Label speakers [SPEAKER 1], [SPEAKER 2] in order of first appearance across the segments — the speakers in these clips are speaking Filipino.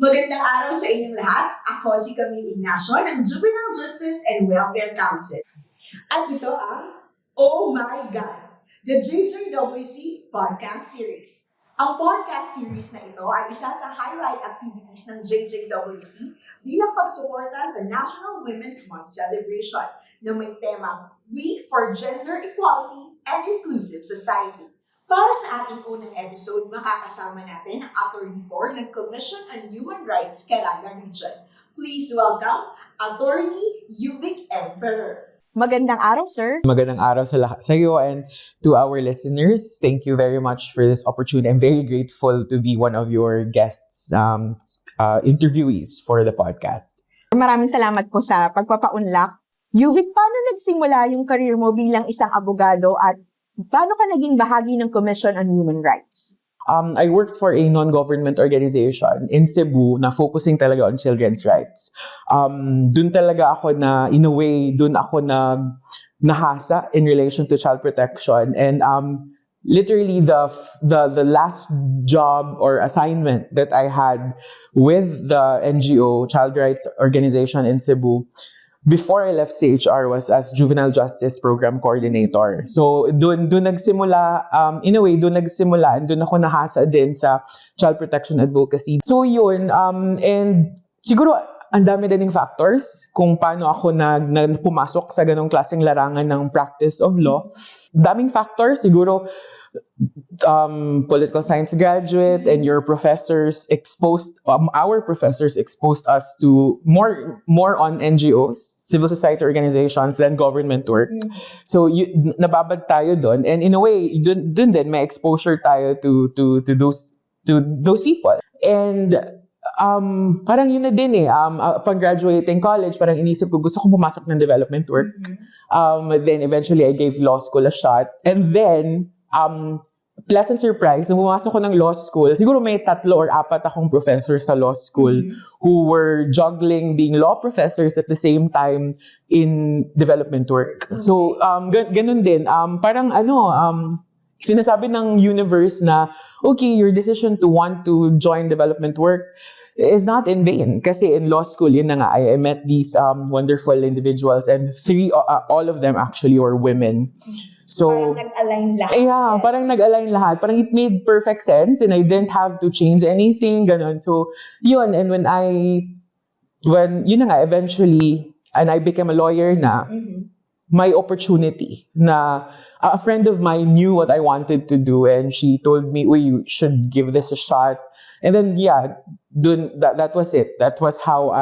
[SPEAKER 1] Magandang araw sa inyong lahat. Ako si Camille Ignacio ng Juvenile Justice and Welfare Council. At ito ang Oh My GAD, the JJWC Podcast Series. Ang podcast series na ito ay isa sa highlight activities ng JJWC bilang pagsuporta sa National Women's Month celebration na may temang We for Gender Equality and Inclusive Society. Para sa ating unang episode, makakasama natin ang Atty. ng Commission on Human Rights, CARAGA Region. Please welcome Atty. Euvic Ferrer.
[SPEAKER 2] Magandang araw, sir.
[SPEAKER 3] Magandang araw sa iyo and to our listeners. Thank you very much for this opportunity. I'm very grateful to be one of your guests, interviewees for the podcast.
[SPEAKER 2] Maraming salamat po sa pagpapaunlak. Euvic, paano nagsimula yung career mo bilang isang abogado at paano ka naging bahagi ng Commission on Human Rights?
[SPEAKER 3] I worked for a non-government organization in Cebu na focusing talaga on children's rights. Dun talaga ako na, in a way, dun ako nahasa in relation to child protection. And literally the last job or assignment that I had with the NGO, Child Rights Organization in Cebu, before I left CHR was as Juvenile Justice Program Coordinator. So, doon nagsimula, in a way, doon nagsimula, and doon ako nahasa din sa child protection advocacy. So, yun, and siguro, ang dami din ng factors kung paano ako pumasok sa ganong klaseng larangan ng practice of law. Daming factors, siguro, political science graduate and your professors exposed, our professors exposed us to more on NGOs, civil society organizations than government work. So nababad tayo doon, and in a way dun din may exposure tayo to those people. And parang yun na din pag graduating college, parang inisip ko gusto kong pumasok ng development work. Then eventually I gave law school a shot, and then pleasant surprise, nung pumasok ko ng law school, siguro may 3 or 4 akong professors sa law school who were juggling being law professors at the same time in development work. So, ganun din. Parang sinasabi ng universe na, okay, your decision to want to join development work is not in vain. Kasi in law school, yun na nga, I met these wonderful individuals, and all of them actually were women. So,
[SPEAKER 1] Parang nag-align lahat.
[SPEAKER 3] Yeah, parang nag-align lahat. Parang it made perfect sense and I didn't have to change anything, ganun. So, yun. And when yun na nga, eventually, and I became a lawyer na, my opportunity na a friend of mine knew what I wanted to do and she told me, you should give this a shot. And then, yeah, that was it. That was how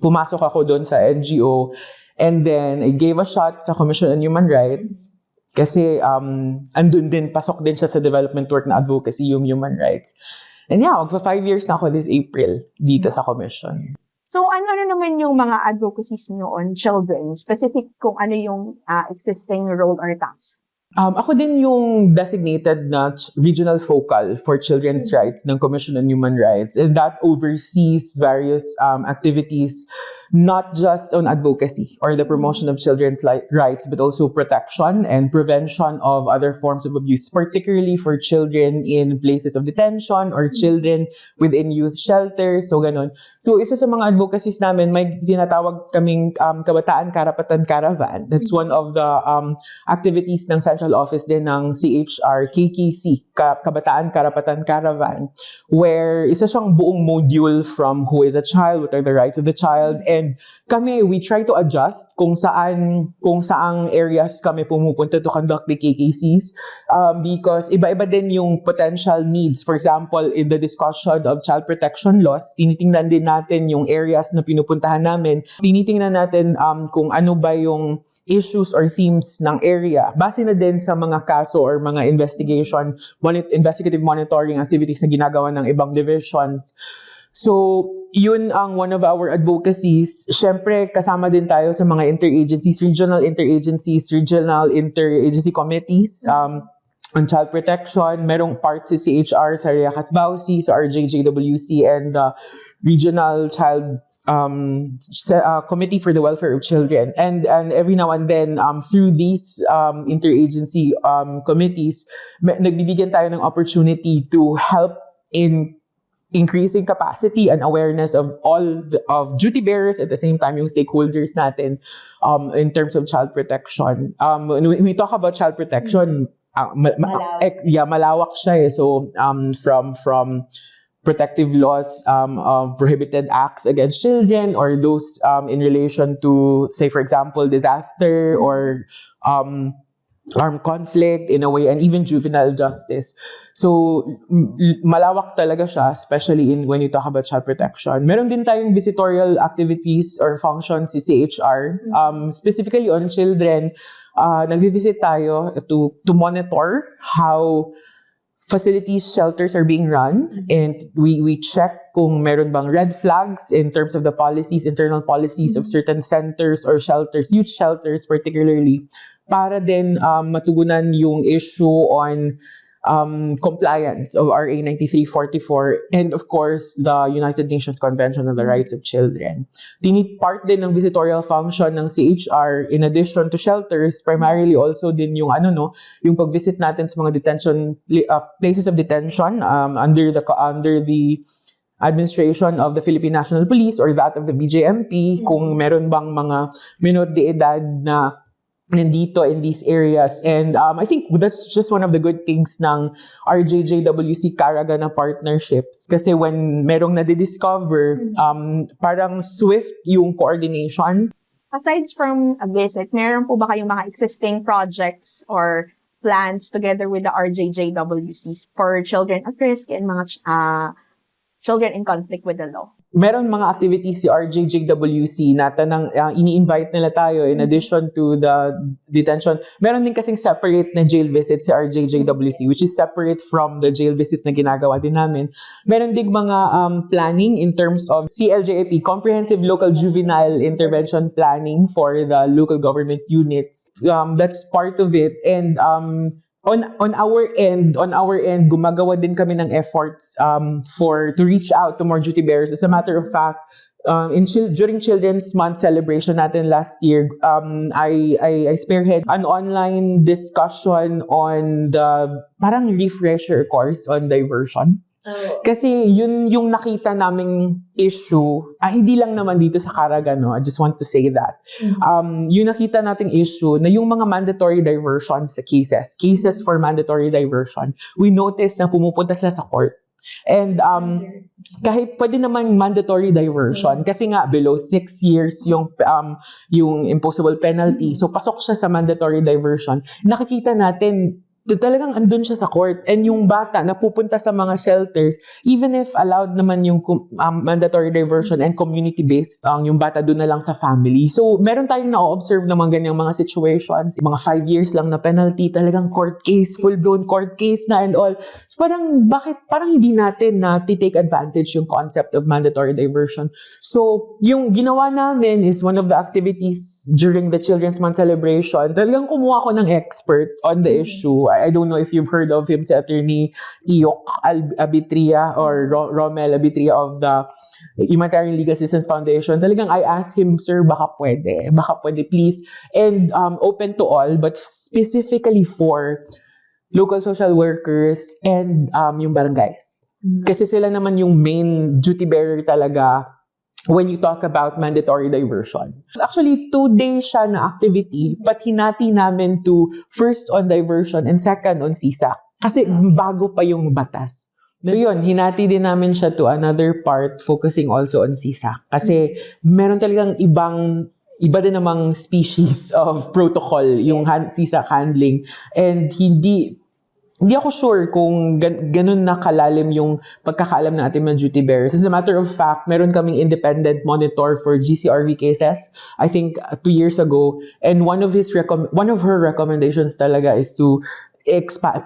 [SPEAKER 3] pumasok ako dun sa NGO. And then, I gave a shot sa Commission on Human Rights. Kasi, andun din, pasok din siya sa development work na advocacy, yung human rights. And yeah, magpa 5 years na ako this April dito sa commission.
[SPEAKER 2] So, ano naman yung mga advocacies nyo on children? Specific kung ano yung existing role or task?
[SPEAKER 3] Ako din yung designated na regional focal for children's rights ng Commission on Human Rights. And that oversees various activities, not just on advocacy or the promotion of children's rights, but also protection and prevention of other forms of abuse, particularly for children in places of detention or children within youth shelters. So, ganun. So, isa sa mga advocacies namin, may tinatawag kaming Kabataan Karapatan Caravan. That's one of the activities ng Central Office din ng CHR, KKC, Kabataan Karapatan Caravan, where isa siyang buong module from who is a child, what are the rights of the child, and we try to adjust kung saang areas kami pumupunta to conduct the KKCs because iba-iba din yung potential needs. For example, in the discussion of child protection laws, tinitingnan din natin yung areas na pinupuntahan namin. Tinitingnan natin kung ano ba yung issues or themes ng area. Base na din sa mga kaso or mga investigative monitoring activities na ginagawa ng ibang divisions. So, yun ang one of our advocacies. Siyempre, kasama din tayo sa mga interagencies, regional interagency committees on child protection. Merong part si CHR, sa RJJWC, sa RJJWC, and Regional Child Committee for the Welfare of Children. And every now and then, through these interagency committees, nagbibigyan tayo ng opportunity to help in increasing capacity and awareness of of duty bearers, at the same time yung stakeholders natin in terms of child protection. When we talk about child protection, malawak siya eh. So from protective laws, prohibited acts against children, or those in relation to, say for example, disaster or armed conflict in a way, and even juvenile justice. So malawak talaga siya, especially when you talk about child protection. Meron din tayong visitorial activities or functions si CHR, specifically on children. Nag-visit tayo to monitor how facilities, shelters are being run, and we check kung meron bang red flags in terms of the policies, internal policies of certain centers or shelters, youth shelters particularly, para din matugunan yung issue on compliance of RA 9344 and of course the United Nations Convention on the Rights of Children. Part din ng visitorial function ng CHR in addition to shelters, primarily also din yung yung pag-visit natin sa mga detention places of detention under the administration of the Philippine National Police or that of the BJMP, kung meron bang mga minor de edad na nandito in these areas. And I think that's just one of the good things ng RJJWC CARAGA na partnership. Kasi when merong nadidiscover, parang swift yung coordination.
[SPEAKER 2] Aside from a visit, meron po ba kayong mga existing projects or plans together with the RJJWCs for children at risk and mga children in conflict with the law?
[SPEAKER 3] Meron mga activities si RJJWC na ini-invite nila tayo in addition to the detention. Meron din kasing separate na jail visit si RJJWC, which is separate from the jail visits na ginagawa din namin. Meron din mga planning in terms of CLJAP, Comprehensive Local Juvenile Intervention Planning for the local government units. That's part of it. And on our end, gumagawa din kami ng efforts to reach out to more duty bearers. As a matter of fact, during Children's Month celebration natin last year, I spearhead an online discussion on the parang refresher course on diversion. Kasi yun yung nakita naming issue, hindi lang naman dito sa CARAGA, no? I just want to say that. Yung nakita nating issue na yung mga mandatory diversion sa cases for mandatory diversion, we noticed na pumupunta sila sa court. And kahit pwede namang mandatory diversion, kasi nga below 6 years yung imposable penalty, so pasok siya sa mandatory diversion, nakikita natin talagang andun siya sa court. And yung bata na pupunta sa mga shelters, even if allowed naman yung mandatory diversion and community-based, yung bata doon na lang sa family. So, meron tayong na-observe ng mga ganyang mga situations. Mga 5 years lang na penalty, talagang court case, full-blown court case na and all. So, parang hindi natin na take advantage yung concept of mandatory diversion. So, yung ginawa namin is one of the activities during the Children's Month celebration. Talagang kumuha ko ng expert on the issue. I don't know if you've heard of him, si Atty. Euvic Ferrer or Romel Abitria of the Humanitarian Legal Assistance Foundation. Talagang I asked him, sir, baka pwede please. And open to all, but specifically for local social workers and yung barangays. Kasi sila naman yung main duty bearer talaga when you talk about mandatory diversion. Actually, 2 days siya na activity, but hinati namin to first on diversion and second on CSAC. Kasi bago pa yung batas. So yun, hinati din namin siya to another part focusing also on CSAC. Kasi meron talagang iba din namang species of protocol yung CSAC handling. And hindi ako sure kung ganun na kalalim yung pagkakaalam ng ating mga duty bearers. As a matter of fact, meron kaming independent monitor for GCRV cases, I think 2 years ago. And one of her recommendations talaga is to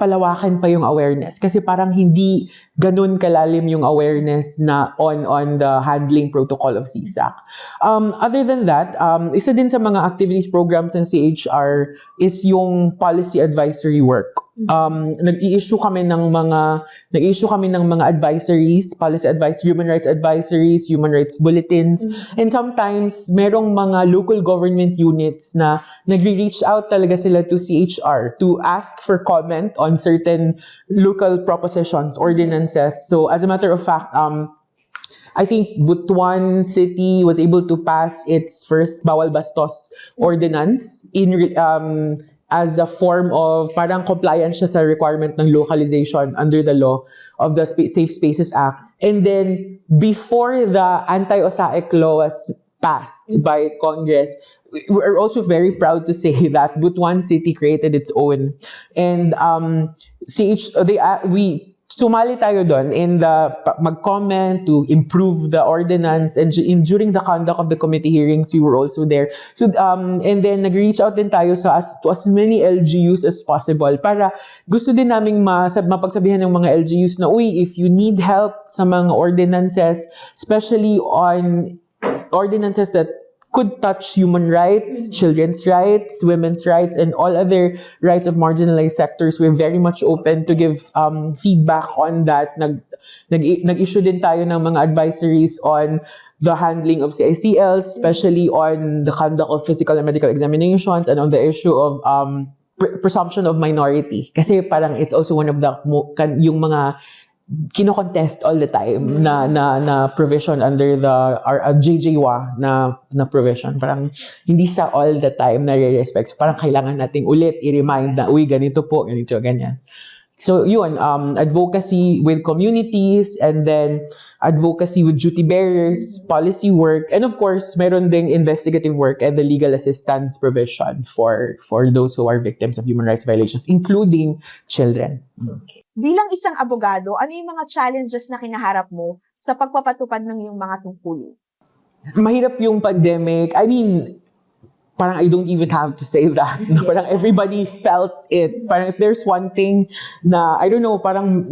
[SPEAKER 3] palawakan pa yung awareness. Kasi parang hindi ganun kalalim yung awareness na on the handling protocol of CSAC. Other than that, isa din sa mga activities programs ng CHR is yung policy advisory work. Nag-i-issue kami ng mga advisories, policy advice, human rights advisories, human rights bulletins, and sometimes merong mga local government units na nagre-reach out talaga sila to CHR to ask for comment on certain local propositions, ordinances, ordinances. So as a matter of fact, I think Butuan City was able to pass its first Bawal Bastos ordinance as a form of parang compliance siya sa requirement ng localization under the law of the Safe Spaces Act. And then before the anti-OSAIC law was passed by Congress, we're also very proud to say that Butuan City created its own. And we sumali tayo doon in the mag-comment to improve the ordinance, and during the conduct of the committee hearings we were also there. So and then nag-reach out din tayo to as many LGUs as possible para gusto din naming mapagsabihan ng mga LGUs na if you need help sa mga ordinances, especially on ordinances that could touch human rights, children's rights, women's rights, and all other rights of marginalized sectors, we're very much open to give feedback on that. Nag-issue din tayo ng mga advisories on the handling of CICLs, especially on the conduct of physical and medical examinations, and on the issue of presumption of minority. Kasi parang it's also one of the yung mga kino-contest all the time na provision under the JJWA na provision. Parang hindi siya all the time na re-respect. So, parang kailangan nating ulit i-remind na, ganito po, ganito, ganyan. So yun, advocacy with communities, and then advocacy with duty bearers, policy work, and of course, meron ding investigative work and the legal assistance provision for those who are victims of human rights violations, including children.
[SPEAKER 2] Bilang isang abogado, ano yung mga challenges na kinaharap mo sa pagpapatupad ng iyong mga tungkulin?
[SPEAKER 3] Mahirap yung pandemic. I mean, parang I don't even have to say that. Parang everybody felt it. Parang if there's one thing na, I don't know, parang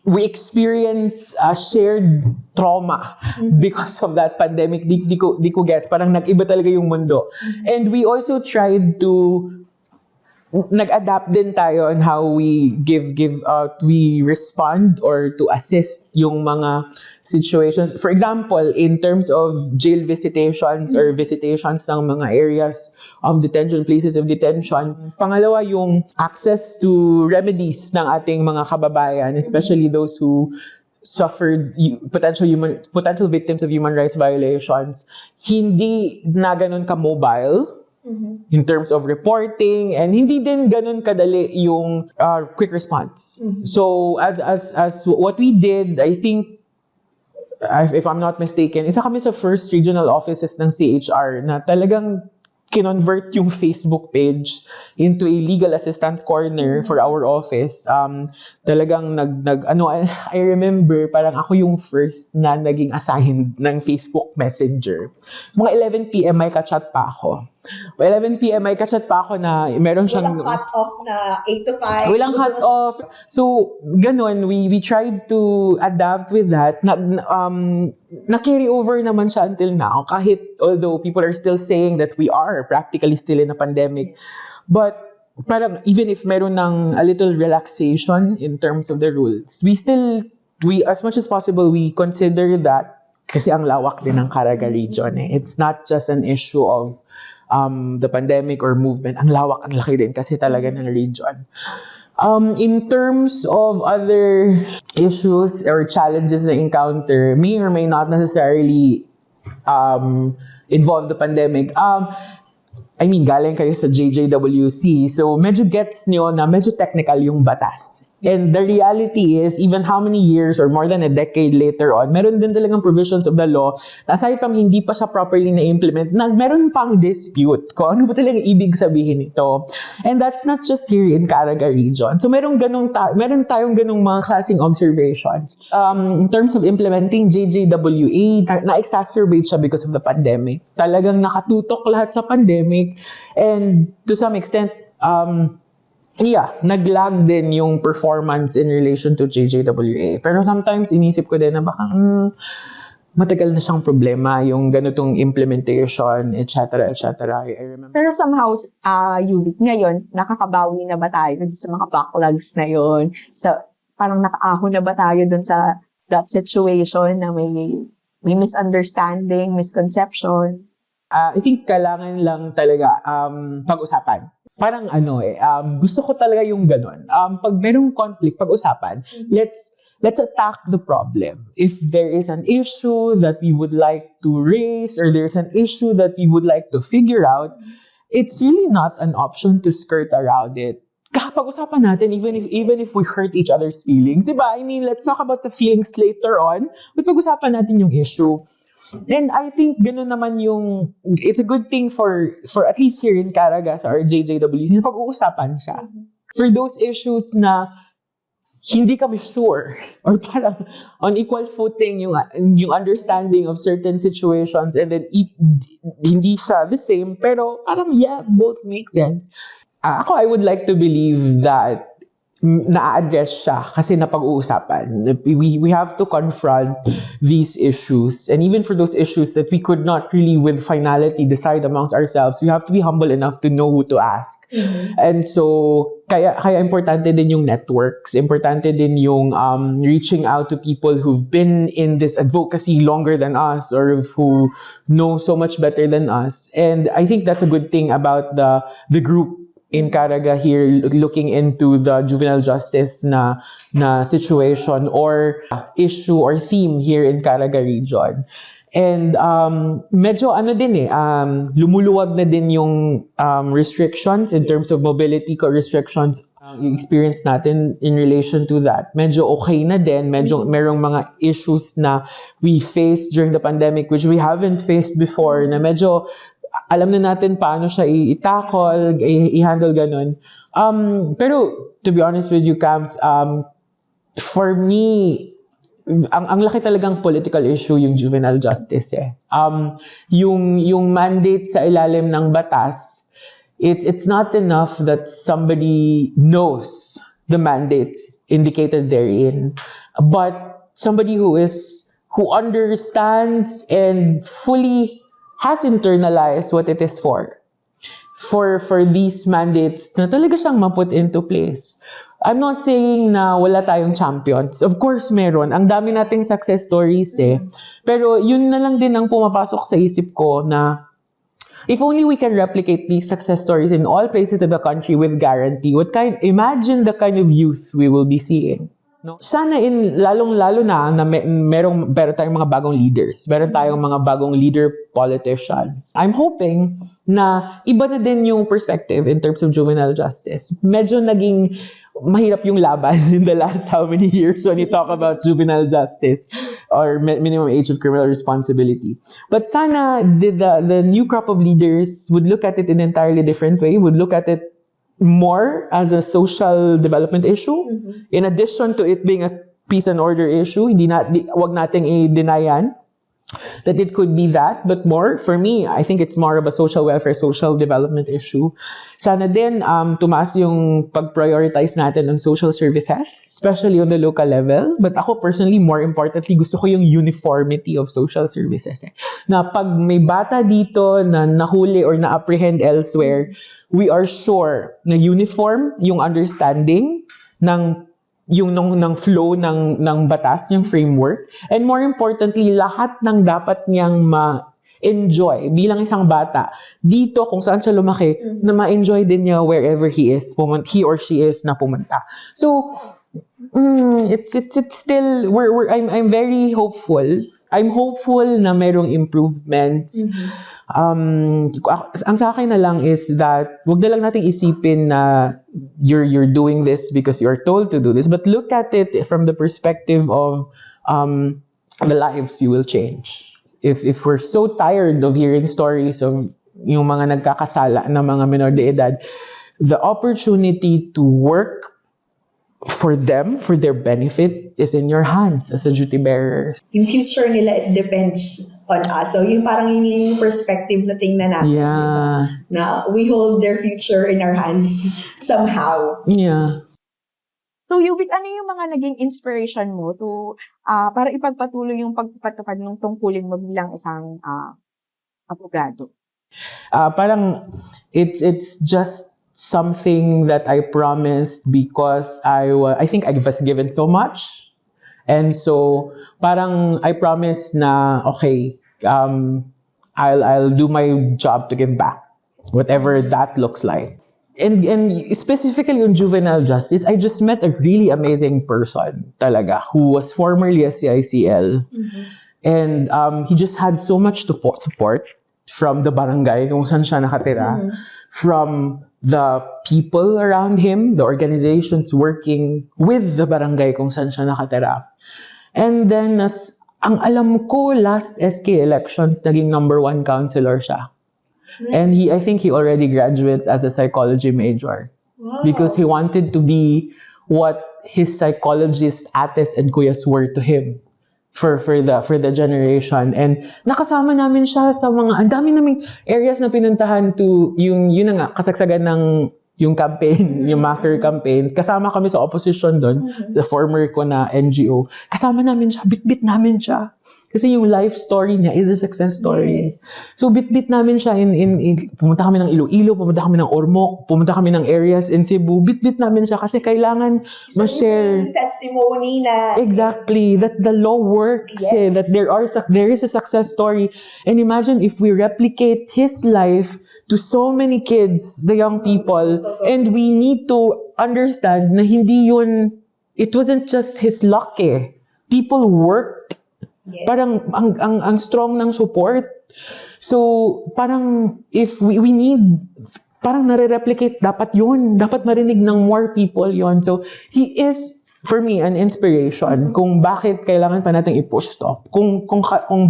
[SPEAKER 3] we experience a shared trauma because of that pandemic. Di ko gets. Parang nag-iba talaga yung mundo. And we also tried to nag-adapt din tayo on how we we respond or to assist yung mga situations. For example, in terms of jail visitations or visitations ng mga areas of detention, places of detention. Pangalawa, yung access to remedies ng ating mga kababayan, especially those who suffered potential victims of human rights violations. Hindi na ganun ka-mobile in terms of reporting, and hindi din ganun kadali yung quick response. So as what we did, I think, if I'm not mistaken, isa kami sa first regional offices ng CHR na talagang kinonvert yung Facebook page into a legal assistance corner for our office. Talagang I remember parang ako yung first na naging assigned ng Facebook Messenger. Mga 11 PM may ka-chat pa ako. 11 PM may ka-chat pa ako na meron siyang...
[SPEAKER 1] Walang cut-off na 8 to 5.
[SPEAKER 3] Walang cut-off. So, ganun, we tried to adapt with that. Na-carry over naman siya until now, although people are still saying that we are practically still in a pandemic. But parang even if meron ng a little relaxation in terms of the rules, we as much as possible, we consider that kasi ang lawak din ng CARAGA region. It's not just an issue of the pandemic or movement. Ang lawak, ang laki din kasi talaga ng region. In terms of other issues or challenges na encounter, may or may not necessarily involve the pandemic. I mean, galing kayo sa JJWC, so medyo gets nyo na medyo technical yung batas. And the reality is, even how many years or more than a decade later on, meron din talagang provisions of the law na aside from hindi pa siya properly na-implement, meron pang dispute kung ano ba talagang ibig sabihin nito. And that's not just here in CARAGA region. So meron tayong ganung mga klaseng observations. In terms of implementing JJWA, na-exacerbate siya because of the pandemic. Talagang nakatutok lahat sa pandemic. And to some extent, naglag din yung performance in relation to JJWA. Pero sometimes inisip ko din na baka matagal na siyang problema yung ganitong implementation, etc. I remember.
[SPEAKER 2] Pero somehow, Euvic, ngayon, nakakabawi na ba tayo sa mga backlogs na yun? So, parang nakaahon na ba tayo dun sa that situation na may misunderstanding, misconception?
[SPEAKER 3] I think kailangan lang talaga pag-usapan. Parang gusto ko talaga yung ganun. Pag merong conflict, pag-usapan, let's let's attack the problem. If there is an issue that we would like to raise or there's an issue that we would like to figure out, it's really not an option to skirt around it. Pag-usapan natin even if we hurt each other's feelings, diba? I mean, let's talk about the feelings later on, but pag-usapan natin yung issue. And I think ganun naman it's a good thing for at least here in CARAGA sa RJJWC, na pag-uusapan siya. For those issues na hindi kami sure or parang on equal footing yung understanding of certain situations, and then hindi siya the same, pero parang both make sense. I would like to believe that na-address siya kasi napag-uusapan. We have to confront these issues. And even for those issues that we could not really with finality decide amongst ourselves, we have to be humble enough to know who to ask. And so, kaya importante din yung networks. Importante din yung reaching out to people who've been in this advocacy longer than us or who know so much better than us. And I think that's a good thing about the group in CARAGA here, looking into the juvenile justice na situation or issue or theme here in CARAGA region. And medyo lumuluwag na din yung restrictions in terms of mobility restrictions, yung experience natin in relation to that. Medyo okay na din, medyo merong mga issues na we faced during the pandemic which we haven't faced before, na medyo alam na natin paano siya i-tackle, i-handle ganun. Pero, to be honest with you, Cams, for me, ang laki talagang political issue yung juvenile justice eh. Yung mandate sa ilalim ng batas, it's not enough that somebody knows the mandates indicated therein, but somebody who understands and fully has internalized what it is for these mandates na talaga siyang ma-put into place. I'm not saying na wala tayong champions. Of course, meron. Ang dami nating success stories eh. Pero yun na lang din ang pumapasok sa isip ko na if only we can replicate these success stories in all places of the country with guarantee, imagine the kind of youth we will be seeing. No? Sana lalong-lalo na meron tayong mga bagong leaders. Meron tayong mga bagong leader politicians. I'm hoping na iba na din yung perspective in terms of juvenile justice. Medyo naging mahirap yung laban in the last how many years when you talk about juvenile justice or minimum age of criminal responsibility. But sana the new crop of leaders would look at it in an entirely different way, would look at it more as a social development issue, in addition to it being a peace and order issue. Wag nating i-deny yan, that it could be that, but more, for me, I think it's more of a social welfare, social development issue. Sana din, tumaas yung pag-prioritize natin on social services, especially on the local level. But ako personally, more importantly, gusto ko yung uniformity of social services. Na pag may bata dito na nahuli or na-apprehend elsewhere, we are sure na uniform yung understanding ng flow ng batas, yung framework. And more importantly, lahat ng dapat niyang ma-enjoy bilang isang bata dito kung saan siya lumaki, na ma-enjoy din niya wherever he or she is na pumunta. So, it's still, I'm very hopeful. I'm hopeful na merong improvements. Ang sa akin na lang is that wag na lang nating isipin na you're doing this because you're told to do this, but look at it from the perspective of the lives you will change. If we're so tired of hearing stories of yung mga nagkakasala na mga minor de edad, the opportunity to work for them, for their benefit, is in your hands as a duty bearer.
[SPEAKER 1] Yung future nila, it depends on us. So, yung parang yung perspective na tingnan natin.
[SPEAKER 3] Yeah.
[SPEAKER 1] Diba? Na we hold their future in our hands somehow.
[SPEAKER 3] Yeah.
[SPEAKER 2] So, Euvic, ano yung mga naging inspiration mo to para ipagpatuloy yung pagpapatupad ng tungkulin mo bilang isang abogado?
[SPEAKER 3] Parang it's just something that I promised because I think I was given so much. And so, parang I promised na, okay, I'll do my job to give back, whatever that looks like. and specifically on juvenile justice, I just met a really amazing person talaga who was formerly a CICL. And he just had so much support from the barangay kung saan siya nakatira, from the people around him, the organizations working with the barangay kung saan siya nakatira. And then, ang alam ko, last SK elections, naging #1 councilor siya. And I think he already graduated as a psychology major.
[SPEAKER 1] Wow.
[SPEAKER 3] Because he wanted to be what his psychologist ates and kuyas were to him for the generation. And nakasama namin siya sa mga, ang dami naming areas na pinuntahan to yun na nga, kasagsagan ng yung campaign, yung Macker campaign. Kasama kami sa opposition doon, the former ko na NGO. Kasama namin siya, bit-bit namin siya. Kasi yung life story niya is a success story.
[SPEAKER 1] Yes.
[SPEAKER 3] So bit-bit namin siya in pumunta kami ng Iloilo, pumunta kami ng Ormoc, pumunta kami ng areas in Cebu. Bit-bit namin siya kasi kailangan ma-share.
[SPEAKER 1] Testimony na
[SPEAKER 3] Exactly, that the law works,
[SPEAKER 1] Yes.
[SPEAKER 3] that there is a success story. And imagine if we replicate his life to so many kids, the young people, and we need to understand na hindi yun, it wasn't just his luck eh. People worked.
[SPEAKER 1] Yes.
[SPEAKER 3] Parang ang strong ng support. So parang if we need, parang nare-replicate, dapat yun. Dapat marinig ng more people yon. So he is, for me, an inspiration kung bakit kailangan pa natin i-push stop. Kung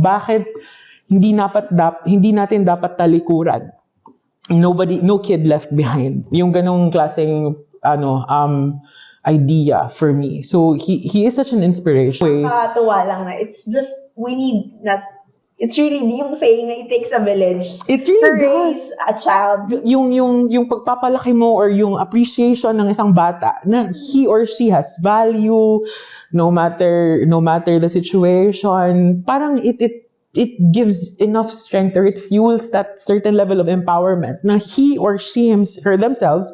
[SPEAKER 3] bakit hindi natin dapat talikuran. No kid left behind. Yung ganong klaseng idea for me. So he is such an inspiration.
[SPEAKER 1] Tuwa lang na. It's just, we need not, it's really, yung saying na it takes a village
[SPEAKER 3] It really
[SPEAKER 1] to
[SPEAKER 3] does.
[SPEAKER 1] raise a child.
[SPEAKER 3] Yung pagpapalaki mo or yung appreciation ng isang bata na he or she has value no matter the situation, parang it gives enough strength or it fuels that certain level of empowerment na he or she themselves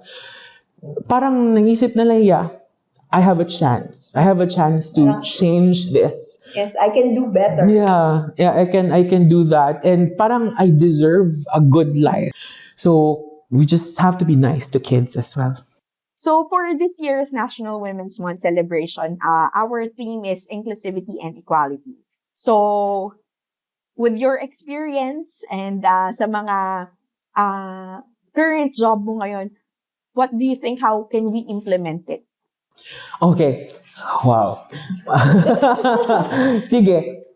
[SPEAKER 3] parang naisip na lang, yeah, I have a chance to change this.
[SPEAKER 1] Yes, I can do better.
[SPEAKER 3] Yeah, I can do that. And parang I deserve a good life. So we just have to be nice to kids as well.
[SPEAKER 2] So for this year's National Women's Month celebration, our theme is inclusivity and equality. So with your experience and sa mga current job mo ngayon, what do you think, how can we implement it?
[SPEAKER 3] Okay. Wow. Sige.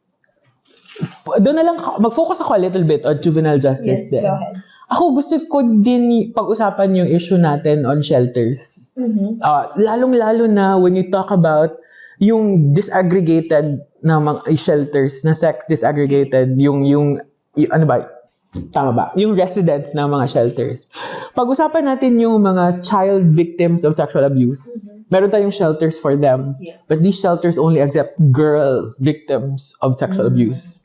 [SPEAKER 3] Doon na lang, mag-focus ako a little bit on juvenile justice.
[SPEAKER 1] Yes,
[SPEAKER 3] din.
[SPEAKER 1] go ahead.
[SPEAKER 3] Ako gusto ko din pag-usapan yung issue natin on shelters. Lalong-lalo na when you talk about yung disaggregated na mga shelters, na sex disaggregated, yung ano ba? Tama ba? Yung residents ng mga shelters. Pag-usapan natin yung mga child victims of sexual abuse. Meron tayong shelters for them.
[SPEAKER 1] Yes.
[SPEAKER 3] But these shelters only accept girl victims of sexual abuse.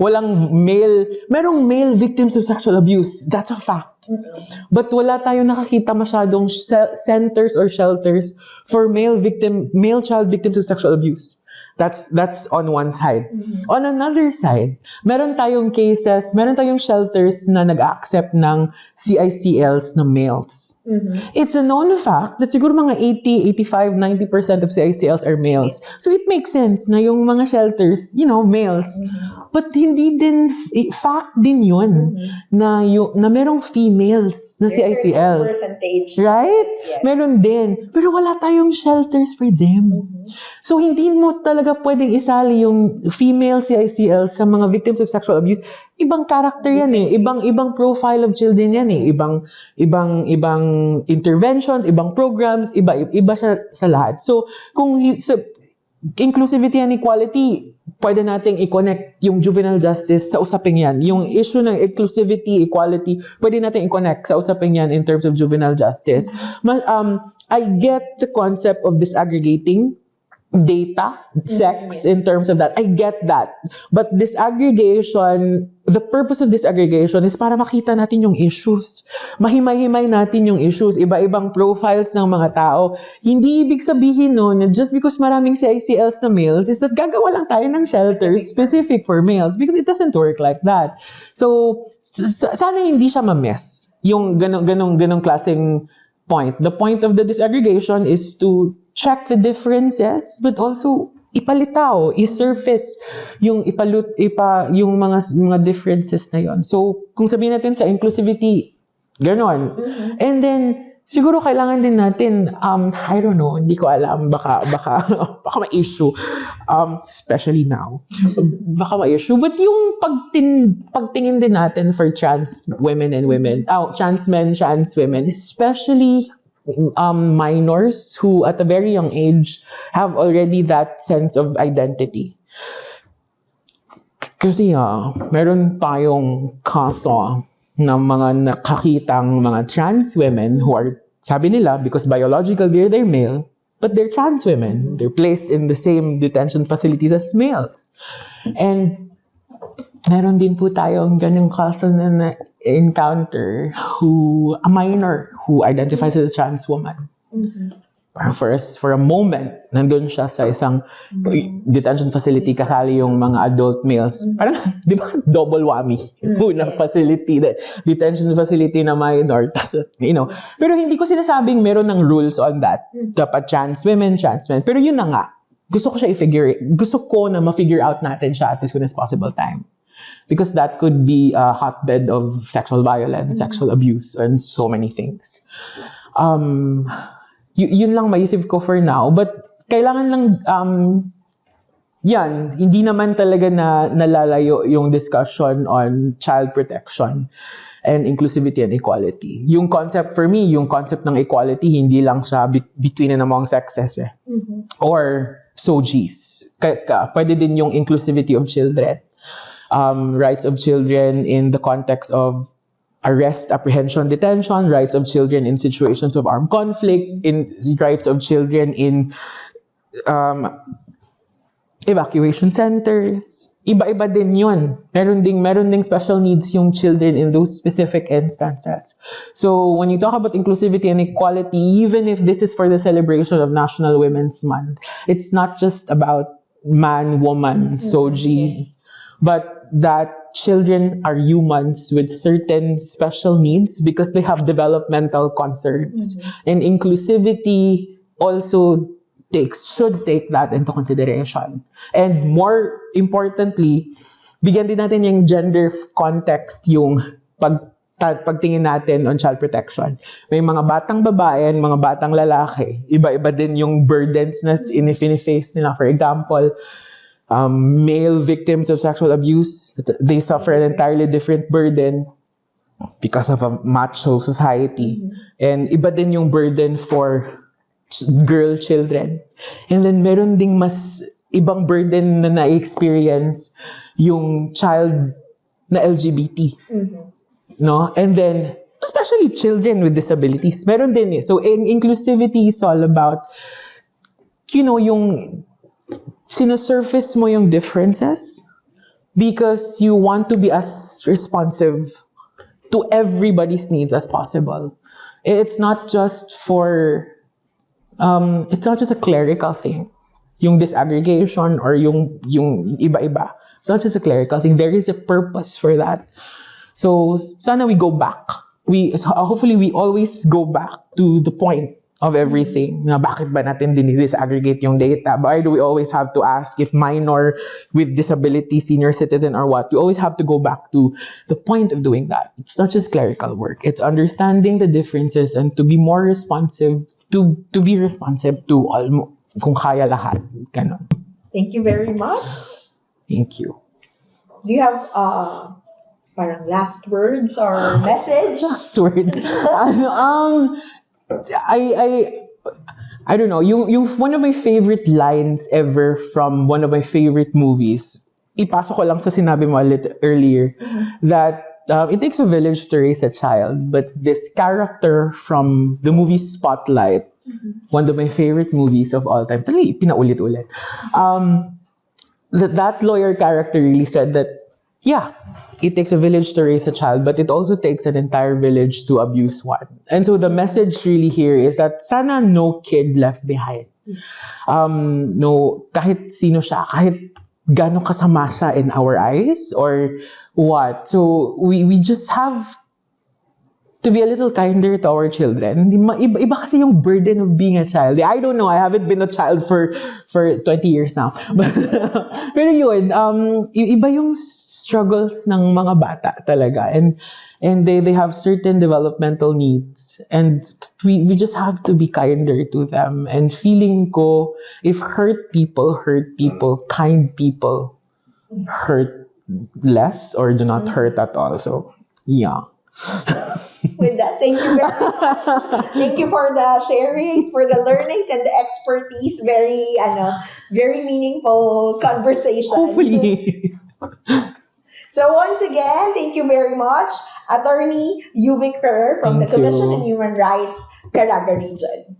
[SPEAKER 3] Merong male victims of sexual abuse. That's a fact. But wala tayong nakakita masyadong centers or shelters for male child victims of sexual abuse. That's on one side. On another side, meron tayong shelters na nag-accept ng CICLs na males. It's a known fact that siguro mga 80, 85, 90% of CICLs are males. So it makes sense na yung mga shelters, males. But hindi din, fact din yun, na merong females na CICLs.
[SPEAKER 1] Percentage.
[SPEAKER 3] Right?
[SPEAKER 1] Yes.
[SPEAKER 3] Meron din. Pero wala tayong shelters for them. So, hindi mo talaga pwedeng isali yung female CICL sa mga victims of sexual abuse. Ibang character yan eh. Ibang profile of children yan eh. Ibang interventions, ibang programs, iba siya sa lahat. So, kung inclusivity and equality, pwede nating i-connect yung juvenile justice sa usaping yan. Yung issue ng inclusivity, equality, pwede nating i-connect sa usaping yan in terms of juvenile justice. I get the concept of disaggregating data, sex, in terms of that. I get that. But disaggregation, the purpose of disaggregation is para makita natin yung issues. Mahimay-himay natin yung issues. Iba-ibang profiles ng mga tao. Hindi ibig sabihin no, na just because maraming CICLs na males is that gagawa lang tayo ng shelters specific for males because it doesn't work like that. So, sana hindi siya ma-miss yung ganong klaseng point. The point of the disaggregation is to check the differences, but also ipalitaw, i-surface yung yung mga differences na yon. So, kung sabihin natin sa inclusivity, ganon. And then, siguro kailangan din natin, I don't know, hindi ko alam, baka ma-issue, especially now. Baka ma-issue. But yung pagtingin din natin for trans women and women, trans men, trans women, especially minors who at a very young age have already that sense of identity. Kasi meron tayong kaso ng mga nakakitang mga trans women who are, sabi nila, because biologically they're male, but they're trans women. They're placed in the same detention facilities as males. And meron din po tayong ganung kaso na encounter a minor who identifies as a trans woman. Parang for a moment, nandun siya sa isang detention facility, kasali yung mga adult males. Parang, di ba, double whammy. Una facility, detention facility na minor. Tas, pero hindi ko sinasabing meron ng rules on that. Dapat trans women, trans men. Pero yun na nga. Gusto ko na ma-figure out natin siya at as soon as possible time. Because that could be a hotbed of sexual violence, sexual abuse, and so many things. Yun lang maisip ko for now. But kailangan lang, hindi naman talaga na nalalayo yung discussion on child protection and inclusivity and equality. Yung concept for me, yung concept ng equality, hindi lang siya between and among sexes or SOGIs. Pwede din yung inclusivity of children. Rights of children in the context of arrest, apprehension, detention, rights of children in situations of armed conflict, in rights of children in evacuation centers. Iba-iba din yun. Meron ding special needs yung children in those specific instances. So when you talk about inclusivity and equality, even if this is for the celebration of National Women's Month, it's not just about man, woman, SOGIs, but that children are humans with certain special needs because they have developmental concerns. And inclusivity also should take that into consideration. And more importantly, bigyan din natin yung gender context yung pagtingin natin on child protection. May mga batang babae and mga batang lalaki. Iba-iba din yung burdens na face nila. For example, male victims of sexual abuse, they suffer an entirely different burden because of a macho society. And iba din yung burden for girl children. And then meron ding mas ibang burden na na-experience yung child na LGBT. No? And then, especially children with disabilities. Meron din So, inclusivity is all about, yung sinosurface mo yung differences because you want to be as responsive to everybody's needs as possible. It's not just a clerical thing. Yung disaggregation or yung iba-iba. It's not just a clerical thing. There is a purpose for that. So, sana we go back. Hopefully we always go back to the point of everything. Na bakit ba natin disaggregate yung data? Why do we always have to ask if minor with disability, senior citizen, or what? We always have to go back to the point of doing that. It's not just clerical work. It's understanding the differences and to be more responsive, to be responsive to all, kung kaya lahat. Ganon.
[SPEAKER 1] Thank you very much.
[SPEAKER 3] Thank you.
[SPEAKER 1] Do you have parang last words or message?
[SPEAKER 3] Last words. I don't know. Yung one of my favorite lines ever from one of my favorite movies. Ipasok ko lang sa sinabi mo a little earlier that it takes a village to raise a child, but this character from the movie Spotlight, one of my favorite movies of all time, tali pinaulit-ulit. That lawyer character really said that, yeah, it takes a village to raise a child, but it also takes an entire village to abuse one. And so the message really here is that sana no kid left behind. No, kahit sino siya, kahit gano'ng kasama siya in our eyes or what. So we just have to be a little kinder to our children. Iba kasi yung burden of being a child. I don't know, I haven't been a child for 20 years now. Pero yun, iba yung struggles ng mga bata talaga. And they have certain developmental needs. And we just have to be kinder to them. And feeling ko, if hurt people, kind people hurt less or do not hurt at all. So, yeah.
[SPEAKER 1] With that, thank you very much. Thank you for the sharings, for the learnings and the expertise. Very meaningful conversation.
[SPEAKER 3] Hopefully.
[SPEAKER 1] So once again, thank you very much, Attorney Euvic Ferrer from the
[SPEAKER 3] Thank
[SPEAKER 1] Commission
[SPEAKER 3] you.
[SPEAKER 1] on Human Rights, CARAGA Region.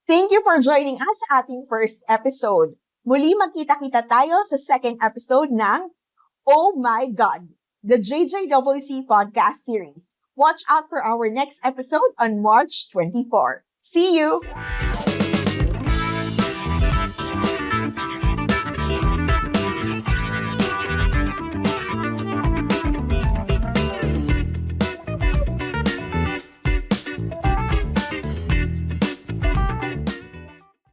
[SPEAKER 2] Thank you for joining us sa ating first episode. Muli magkita-kita tayo sa second episode ng Oh My GAD, the JJWC Podcast Series. Watch out for our next episode on March 24. See you!